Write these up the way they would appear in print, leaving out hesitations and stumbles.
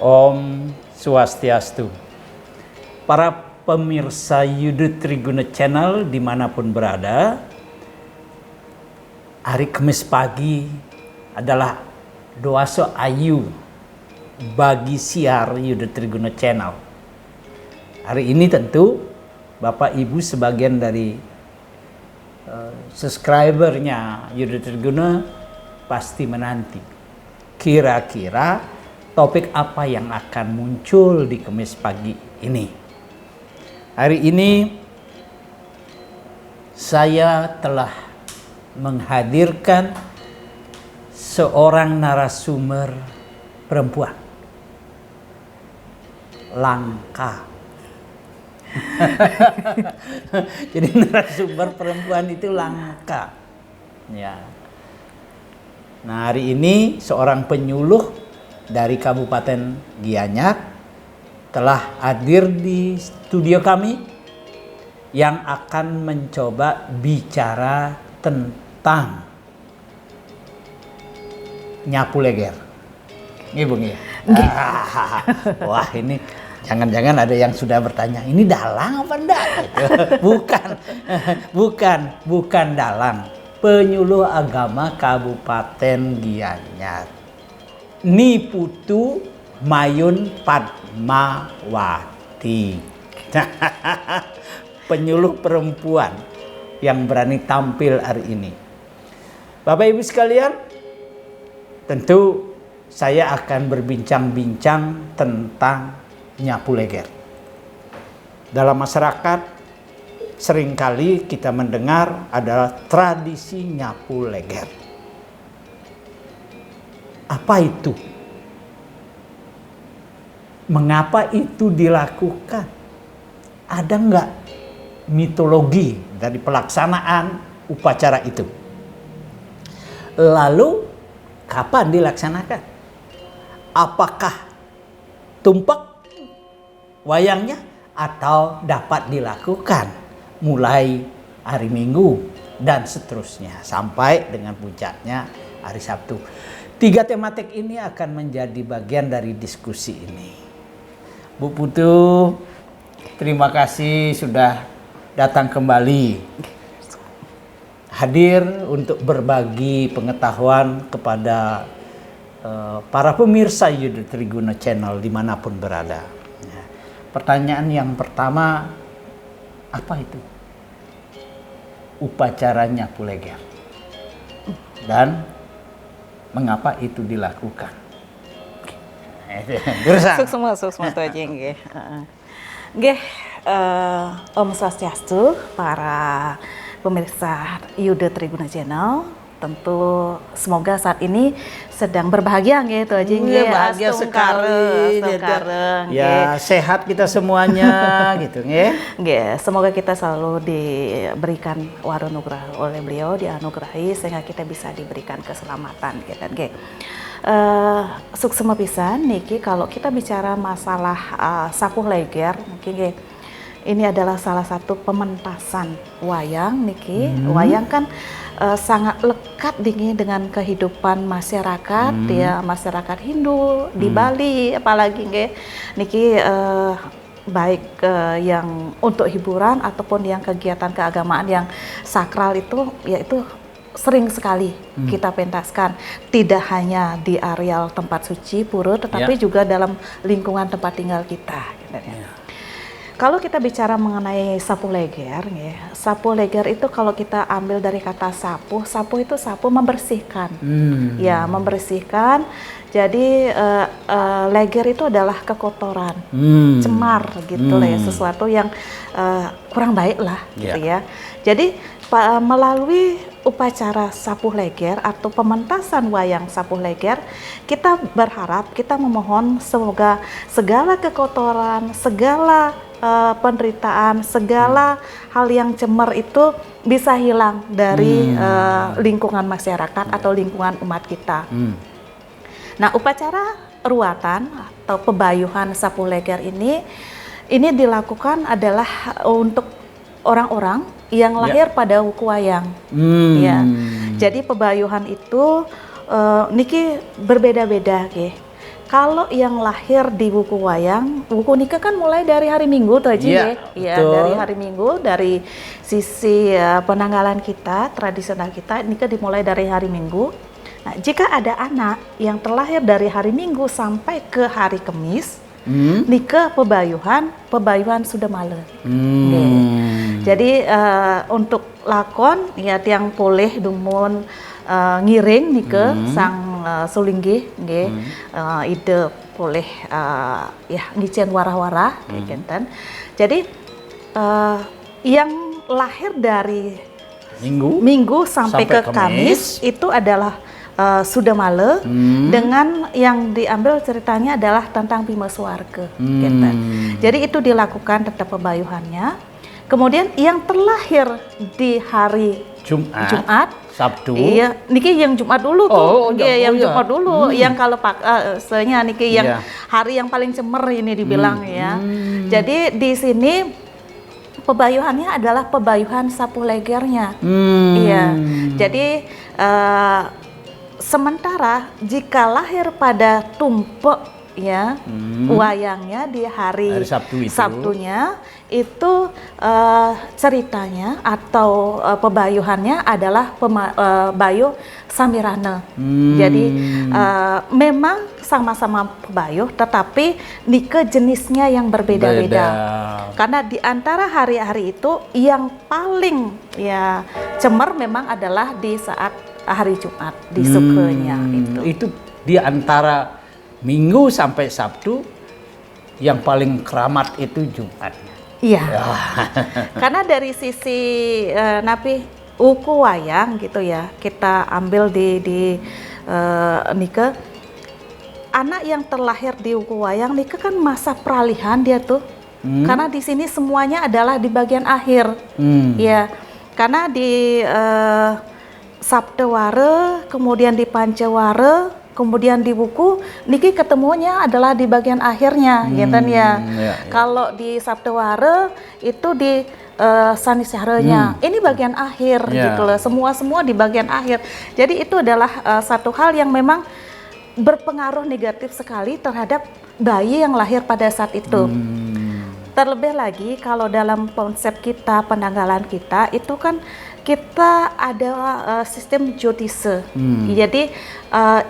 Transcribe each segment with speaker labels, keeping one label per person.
Speaker 1: Om Swastiastu. Para pemirsa Yudha Triguna Channel dimanapun berada, hari Kamis pagi adalah doa so ayu bagi siar Yudha Triguna Channel. Hari ini tentu Bapak Ibu sebagian dari subscribernya Yudha Triguna pasti menanti kira-kira topik apa yang akan muncul di Kamis pagi ini. Hari ini saya telah menghadirkan seorang narasumber perempuan. Langka. Jadi narasumber perempuan itu langka. Ya. Nah, hari ini seorang penyuluh dari Kabupaten Gianyar telah hadir di studio kami yang akan mencoba bicara tentang nyapu leger. Ini Bung ya. Wah, ini jangan-jangan ada yang sudah bertanya, ini dalang apa enggak? Bukan dalang. Penyuluh agama Kabupaten Gianyar. Ni Putu Mayun Padmawati. Penyuluh perempuan yang berani tampil hari ini. Bapak Ibu sekalian, tentu saya akan berbincang-bincang tentang nyapu leger. Dalam masyarakat seringkali kita mendengar adalah tradisi nyapu leger. Apa itu? Mengapa itu dilakukan? Ada nggak mitologi dari pelaksanaan upacara itu? Lalu kapan dilaksanakan? Apakah tumpak wayangnya atau dapat dilakukan mulai hari Minggu dan seterusnya sampai dengan puncaknya hari Sabtu? 3 tematik ini akan menjadi bagian dari diskusi ini. Bu Putu, terima kasih sudah datang kembali. Hadir untuk berbagi pengetahuan kepada para pemirsa Yudha Triguna Channel dimanapun berada. Pertanyaan yang pertama, apa itu upacara nyapu leger? Dan mengapa itu dilakukan?
Speaker 2: Suksma tuh aja nggih. Nggih, Om Swastiastu, para pemirsa Yudha Triguna Channel, tentu semoga saat ini sedang berbahagia gitu aja nggih.
Speaker 1: Bahagia sekali. Ya, sehat kita semuanya gitu nggih.
Speaker 2: Nggih, semoga kita selalu diberikan waronugrah oleh beliau, dianugerahi sehingga kita bisa diberikan keselamatan gitu nggih. Suksema pisan niki kalau kita bicara masalah sapu leger mungkin nggih. Ini adalah salah satu pementasan wayang niki. Wayang kan sangat lekat dengan kehidupan masyarakat ya, masyarakat Hindu di Bali apalagi nggih niki baik yang untuk hiburan ataupun yang kegiatan keagamaan yang sakral itu yaitu sering sekali kita pentaskan, tidak hanya di areal tempat suci pura tetapi juga dalam lingkungan tempat tinggal kita gitu ya. Kalau kita bicara mengenai sapu leger, ya, sapu leger itu kalau kita ambil dari kata sapu, sapu itu sapu membersihkan, ya membersihkan. Jadi leger itu adalah kekotoran, cemar gitu lah ya, sesuatu yang kurang baik lah, gitu ya. Jadi melalui upacara sapu leger atau pementasan wayang sapu leger, kita berharap, kita memohon semoga segala kekotoran, segala penderitaan, segala hal yang cemar itu bisa hilang dari lingkungan masyarakat atau lingkungan umat kita. Nah, upacara ruatan atau pebayuhan sapu leger ini dilakukan adalah untuk orang-orang yang lahir pada wuku wayang. Ya. Jadi pebayuhan itu niki berbeda-beda, Kalau yang lahir di wuku wayang, wuku nikah kan mulai dari hari Minggu tuh aja
Speaker 1: Iya,
Speaker 2: ya.
Speaker 1: betul.
Speaker 2: Dari hari Minggu, dari sisi penanggalan kita, tradisional kita, nikah dimulai dari hari Minggu. Nah, jika ada anak yang terlahir dari hari Minggu sampai ke hari Kamis, nikah pebayuhan sudah malam. Jadi untuk lakon ya tiang poleh dumun ngiring nikah sang sulinggih nggih ide poleh ya ngicen warah-warah kayak genten. Jadi yang lahir dari Minggu sampai ke Kamis itu adalah sudah male dengan yang diambil ceritanya adalah tentang Bima Suwarga. Jadi itu dilakukan tetap pebayuhannya. Kemudian yang terlahir di hari Jumat,
Speaker 1: Sabtu.
Speaker 2: Iya, niki yang Jumat dulu tuh. Yang Jumat dulu. Yang kalau sebenarnya niki yang hari yang paling cemer ini dibilang ya. Jadi di sini pebayuhannya adalah pebayuhan sapu legernya. Iya. Jadi sementara jika lahir pada tumpek ya wayangnya di hari Sabtunya itu ceritanya atau pebayuhannya adalah pebayuh Samirana. Jadi memang sama-sama pebayuh tetapi nikah jenisnya yang berbeda-beda. Karena di antara hari-hari itu yang paling ya cemer memang adalah di saat hari Jumat di sukenya itu.
Speaker 1: Itu di antara Minggu sampai Sabtu yang paling keramat itu Jumatnya.
Speaker 2: Iya. Karena dari sisi napi uku wayang gitu ya, kita ambil di nikah anak yang terlahir di uku wayang nikah kan masa peralihan dia tuh. Karena di sini semuanya adalah di bagian akhir. Ya. Karena di Sabteware, kemudian di Pancaware, kemudian di buku niki ketemunya adalah di bagian akhirnya gitu ya. Kalau di Sabteware itu di Sanisyaranya. Ini bagian akhir gitu loh. Semua di bagian akhir. Jadi itu adalah satu hal yang memang berpengaruh negatif sekali terhadap bayi yang lahir pada saat itu. Terlebih lagi kalau dalam konsep kita, penanggalan kita itu kan kita ada sistem jotise. Jadi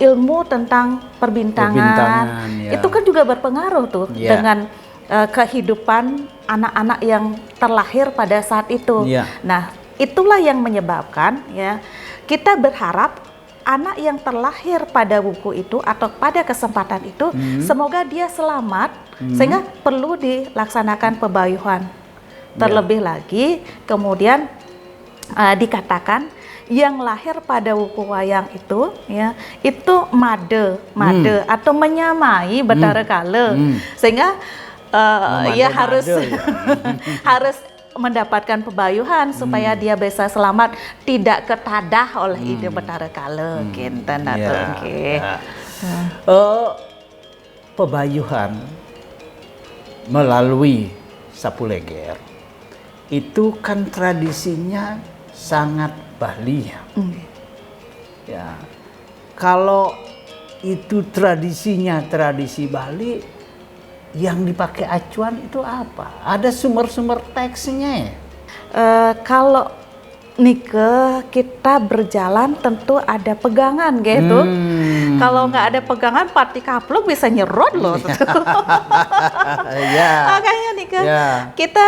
Speaker 2: ilmu tentang perbintangan itu kan juga berpengaruh tuh dengan kehidupan anak-anak yang terlahir pada saat itu. Nah, itulah yang menyebabkan ya kita berharap anak yang terlahir pada buku itu atau pada kesempatan itu semoga dia selamat sehingga perlu dilaksanakan pebayuhan. Terlebih lagi kemudian dikatakan yang lahir pada wuku wayang itu ya itu made atau menyamai Betara Kala sehingga ya harus harus mendapatkan pebayuhan supaya dia bisa selamat tidak ketadah oleh ide Betara Kala kinten atau
Speaker 1: pebayuhan melalui sapu leger itu kan tradisinya sangat Bali ya. Kalau itu tradisinya tradisi Bali, yang dipakai acuan itu apa? Ada sumber-sumber teksnya ya?
Speaker 2: Kalau nikah kita berjalan tentu ada pegangan gitu. Kalau nggak ada pegangan parti kapluk bisa nyerot loh. Makanya nikah kita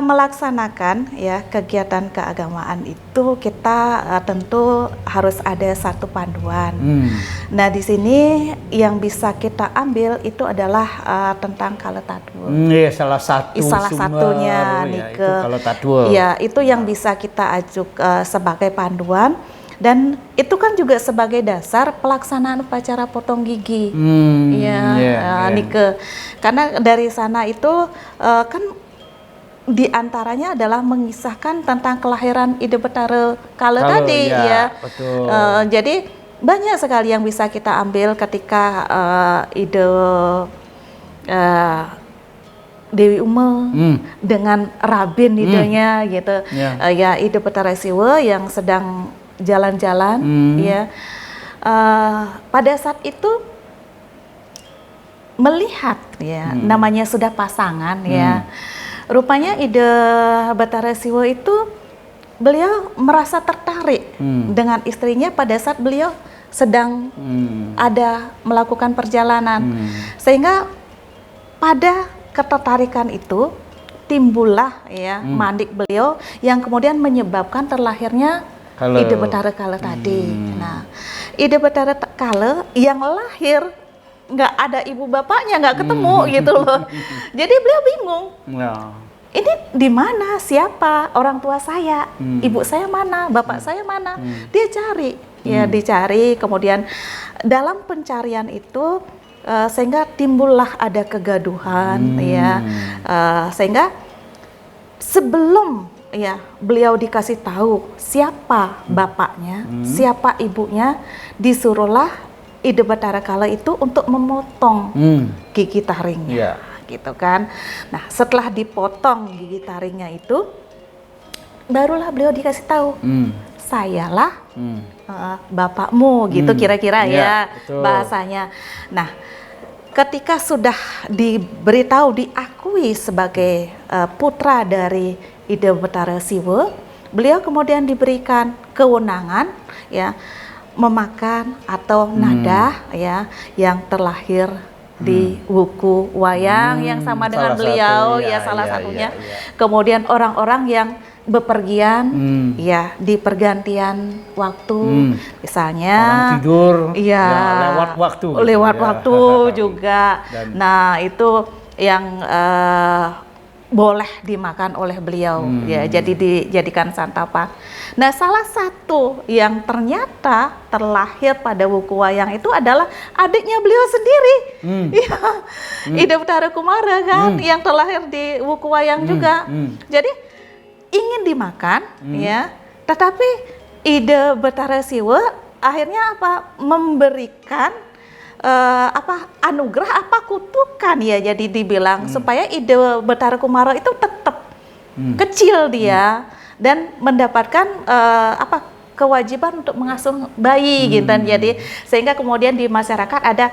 Speaker 2: melaksanakan ya kegiatan keagamaan itu kita tentu harus ada satu panduan. Nah di sini yang bisa kita ambil itu adalah tentang Kaletadua.
Speaker 1: Salah satunya nikah.
Speaker 2: Ya itu yang bisa kita ajuk sebagai panduan. Dan itu kan juga sebagai dasar pelaksanaan upacara potong gigi, nikah. Karena dari sana itu kan diantaranya adalah mengisahkan tentang kelahiran ide Betara Kala tadi,
Speaker 1: betul.
Speaker 2: Jadi banyak sekali yang bisa kita ambil ketika ide Dewi Uma dengan Rabin idenya gitu, ya ide Betara Siwa yang sedang jalan-jalan ya pada saat itu melihat ya, namanya sudah pasangan ya. Rupanya Ida Bathara Siwa itu beliau merasa tertarik dengan istrinya pada saat beliau sedang ada melakukan perjalanan. Sehingga pada ketertarikan itu timbullah ya mandik beliau yang kemudian menyebabkan terlahirnya Ida Bathara Kala tadi. Nah, Ida Bathara Kala yang lahir nggak ada ibu bapaknya, nggak ketemu gitu loh. Jadi beliau bingung. Ini di mana? Siapa orang tua saya? Ibu saya mana? Bapak saya mana? Dia cari, ya dicari. Kemudian dalam pencarian itu sehingga timbullah ada kegaduhan, ya. Sehingga sebelum ya beliau dikasih tahu siapa bapaknya, siapa ibunya, disuruhlah Ida Bathara Kala itu untuk memotong gigi taringnya. Gitu kan. Nah, setelah dipotong gigi taringnya itu, barulah beliau dikasih tahu, sayalah bapakmu, gitu kira-kira ya bahasanya. Nah, ketika sudah diberitahu, diakui sebagai putra dari Ida Bathara Siwa, beliau kemudian diberikan kewenangan ya memakan atau nadah ya yang terlahir di Wuku Wayang yang sama dengan beliau salah satunya. Kemudian orang-orang yang bepergian ya di pergantian waktu, misalnya
Speaker 1: orang tidur lewat waktu
Speaker 2: juga. Nah, itu yang boleh dimakan oleh beliau ya, jadi dijadikan santapan. Nah, salah satu yang ternyata terlahir pada Wuku Wayang itu adalah adiknya beliau sendiri, Ida Bathara Kumara kan, yang terlahir di Wuku Wayang juga. Jadi ingin dimakan ya, tetapi Ida Bathara Siwa akhirnya memberikan anugerah kutukan ya, jadi dibilang supaya Ida Bathara Kumara itu tetap kecil dia dan mendapatkan kewajiban untuk mengasuh bayi gitu. Jadi sehingga kemudian di masyarakat ada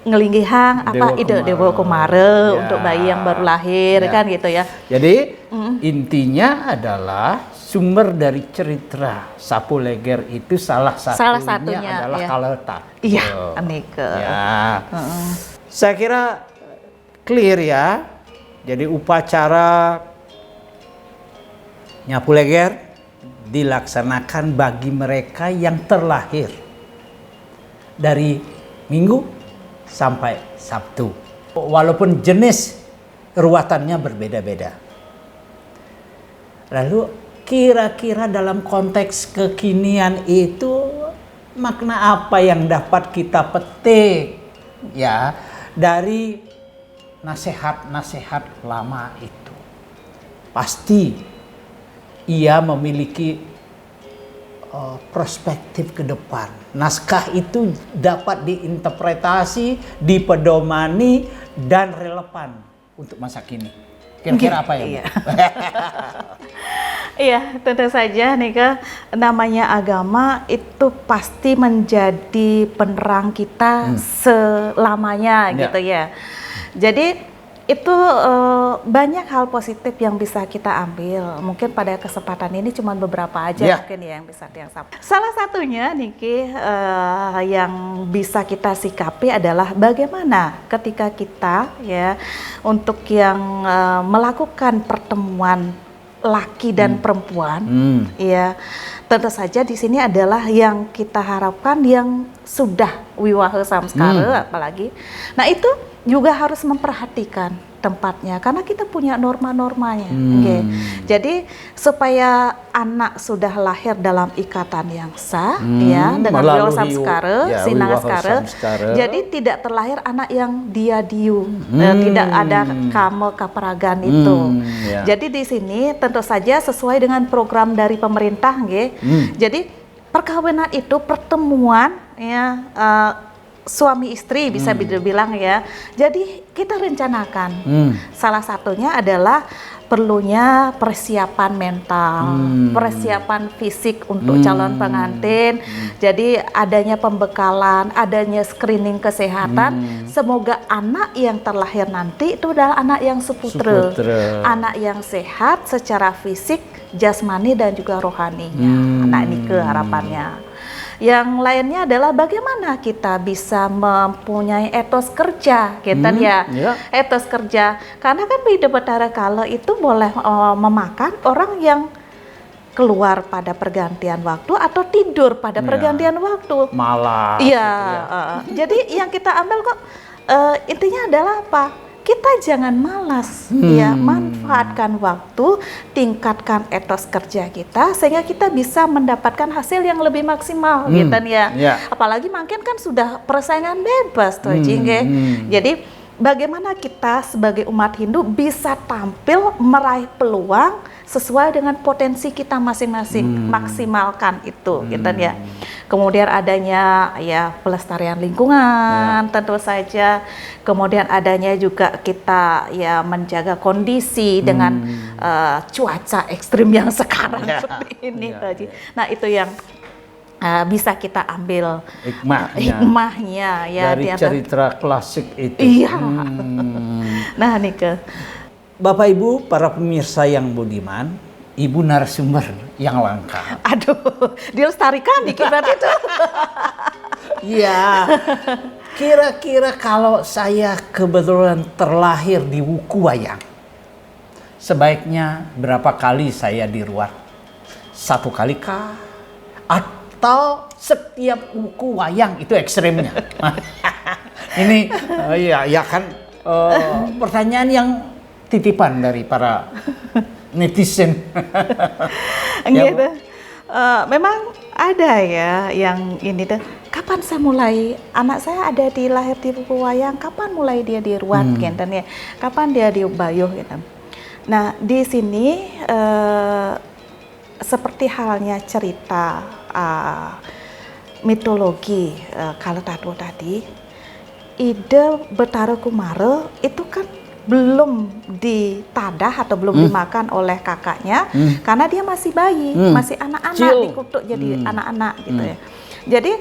Speaker 2: ngelinggihang Ida Dewa Kumara untuk bayi yang baru lahir kan gitu ya.
Speaker 1: Jadi intinya adalah sumber dari cerita Sapu Leger itu salah satunya adalah Kaleta.
Speaker 2: Iya, Aneka.
Speaker 1: Saya kira clear ya. Jadi upacara Nyapu Leger dilaksanakan bagi mereka yang terlahir dari Minggu sampai Sabtu. Walaupun jenis ruatannya berbeda-beda. Lalu kira-kira dalam konteks kekinian itu makna apa yang dapat kita petik ya dari nasihat-nasihat lama itu? Pasti ia memiliki perspektif ke depan. Naskah itu dapat diinterpretasi, dipedomani dan relevan untuk masa kini. Kira-kira apa ya?
Speaker 2: Iya, tentu saja Nika, namanya agama itu pasti menjadi penerang kita selamanya gitu ya. Jadi itu banyak hal positif yang bisa kita ambil. Mungkin pada kesempatan ini cuma beberapa aja mungkin ya yang bisa disampaikan. Salah satunya Niki yang bisa kita sikapi adalah bagaimana ketika kita ya untuk yang melakukan pertemuan laki dan perempuan, ya tentu saja di sini adalah yang kita harapkan yang sudah wiwaha samskara apalagi. Nah itu juga harus memperhatikan tempatnya karena kita punya norma-normanya. Jadi supaya anak sudah lahir dalam ikatan yang sah ya dengan wiwaha samskara, sinangskara. Jadi tidak terlahir anak yang diadiu, tidak ada kama kaparagan itu. Jadi di sini tentu saja sesuai dengan program dari pemerintah, Jadi perkawinan itu pertemuan ya suami istri bisa dibilang ya. Jadi kita rencanakan. Salah satunya adalah perlunya persiapan mental, persiapan fisik untuk calon pengantin. Jadi adanya pembekalan, adanya screening kesehatan. Semoga anak yang terlahir nanti itu adalah anak yang seputra. Anak yang sehat secara fisik, jasmani dan juga rohaninya. Anak ini harapannya. Yang lainnya adalah bagaimana kita bisa mempunyai etos kerja, gitu ya. Etos kerja, karena kan Bida Betara Kala itu boleh memakan orang yang keluar pada pergantian waktu atau tidur pada pergantian waktu.
Speaker 1: Malah.
Speaker 2: Iya. Jadi yang kita ambil kok intinya adalah apa? Kita jangan malas, ya, manfaatkan waktu, tingkatkan etos kerja kita sehingga kita bisa mendapatkan hasil yang lebih maksimal, gitu ya. Apalagi makin kan sudah persaingan bebas tuh, Jadi bagaimana kita sebagai umat Hindu bisa tampil meraih peluang sesuai dengan potensi kita masing-masing, maksimalkan itu, gitu ya. Kemudian adanya ya pelestarian lingkungan, tentu saja. Kemudian adanya juga kita ya menjaga kondisi dengan cuaca ekstrim yang sekarang seperti ini, Nah itu yang bisa kita ambil hikmahnya ya
Speaker 1: dari cerita klasik itu.
Speaker 2: Iya. Nah Nike,
Speaker 1: Bapak Ibu para pemirsa yang budiman, Ibu narasumber yang langka.
Speaker 2: Aduh, dilestarikan dikit itu.
Speaker 1: Iya. Kira-kira kalau saya kebetulan terlahir di Wuku Wayang, sebaiknya berapa kali saya diruat? 1 kali kah? Atau setiap Wuku Wayang? Itu ekstrimnya. Ini ya kan pertanyaan yang titipan dari para netizen.
Speaker 2: Gitu. Memang ada ya yang ini tuh. Kapan saya mulai? Anak saya ada di lahir di Wuku Wayang. Kapan mulai dia diruat, gitu ya? Kapan dia dibayuh, gitu. Nah di sini seperti halnya cerita mitologi Kalatatua tadi, Ida Betara Kumara itu kan belum ditadah atau belum dimakan oleh kakaknya karena dia masih bayi, masih anak-anak, dikutuk jadi anak-anak gitu ya. Jadi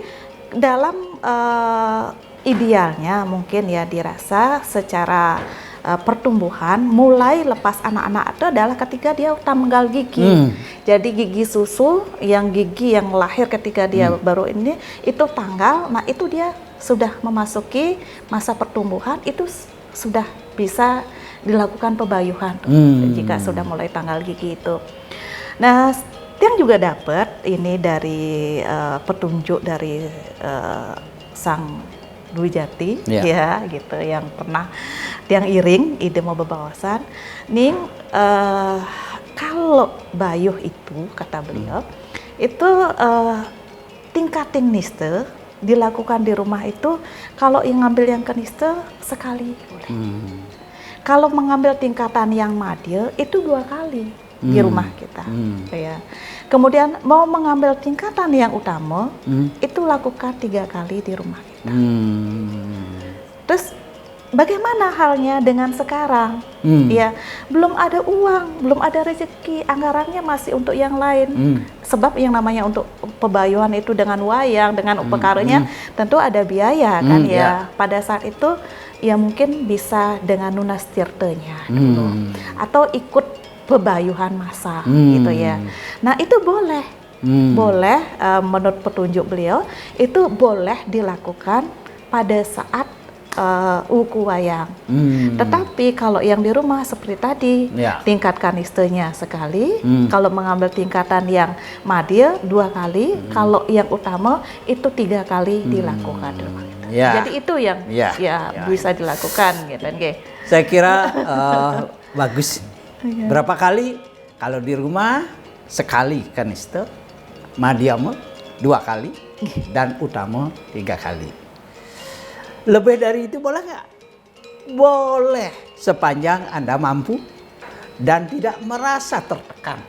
Speaker 2: dalam idealnya mungkin ya dirasa secara pertumbuhan mulai lepas anak-anak itu adalah ketika dia tanggal gigi. Jadi gigi susu yang lahir ketika dia baru ini itu tanggal, nah itu dia sudah memasuki masa pertumbuhan, itu sudah bisa dilakukan pebayuhan jika sudah mulai tanggal gigi itu. Nah, yang juga dapat ini dari petunjuk dari Sang Dwi Jati, ya gitu, yang pernah tiang iring ide mau bebawasan. Ning kalau bayuh itu kata beliau itu tingkating niste dilakukan di rumah itu, kalau yang ngambil yang kenista sekali boleh. Kalau mengambil tingkatan yang madya itu 2 kali di rumah kita. Ya. Kemudian mau mengambil tingkatan yang utama itu lakukan 3 kali di rumah kita. Terus bagaimana halnya dengan sekarang? Ya, belum ada uang, belum ada rezeki, anggarannya masih untuk yang lain. Sebab yang namanya untuk pebayuhan itu dengan wayang, dengan upakaranya tentu ada biaya kan ya. Pada saat itu ya mungkin bisa dengan nunas tirtenya dulu, atau ikut pebayuhan massa gitu ya. Nah itu boleh, boleh menurut petunjuk beliau itu boleh dilakukan pada saat Wuku Wayang. Tetapi kalau yang di rumah seperti tadi, tingkatkan istenya sekali. Kalau mengambil tingkatan yang madya 2 kali, kalau yang utama itu 3 kali dilakukan. Jadi itu yang bisa dilakukan, gitu kan?
Speaker 1: Saya kira bagus. Berapa kali? Kalau di rumah sekali kanista, madya 2 kali, dan utama 3 kali. Lebih dari itu boleh nggak? Boleh, sepanjang Anda mampu dan tidak merasa tertekan.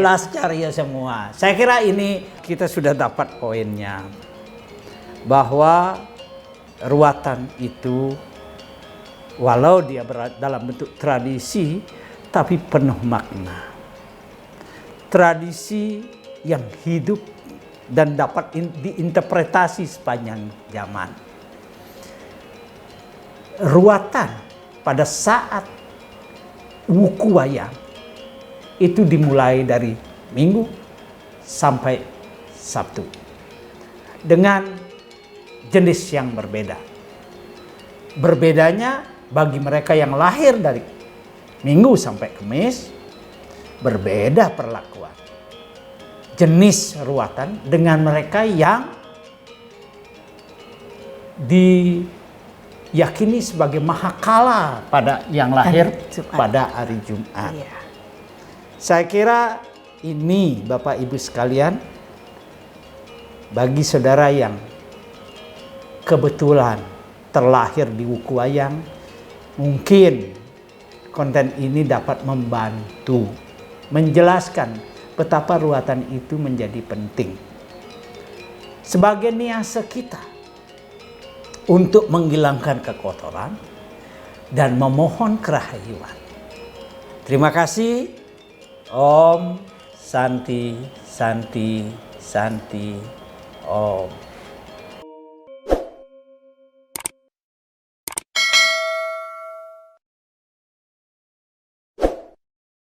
Speaker 2: Las caria
Speaker 1: semua. Saya kira ini kita sudah dapat poinnya. bahwa ruatan itu walau dia dalam bentuk tradisi tapi penuh makna. Tradisi yang hidup dan dapat diinterpretasi sepanjang zaman. Ruatan pada saat wuku wayang itu dimulai dari Minggu sampai Sabtu dengan jenis yang berbeda. Berbedanya bagi mereka yang lahir dari Minggu sampai Kamis, berbeda perlakuan. Jenis ruatan dengan mereka yang diyakini sebagai mahakala pada yang lahir pada hari Jumat.
Speaker 2: Iya.
Speaker 1: Saya kira ini Bapak Ibu sekalian, bagi saudara yang kebetulan terlahir di wuku wayang, mungkin konten ini dapat membantu menjelaskan betapa ruatan itu menjadi penting sebagai niasa kita untuk menghilangkan kekotoran dan memohon kerahayuan. Terima kasih. Om Santi Santi Santi Om.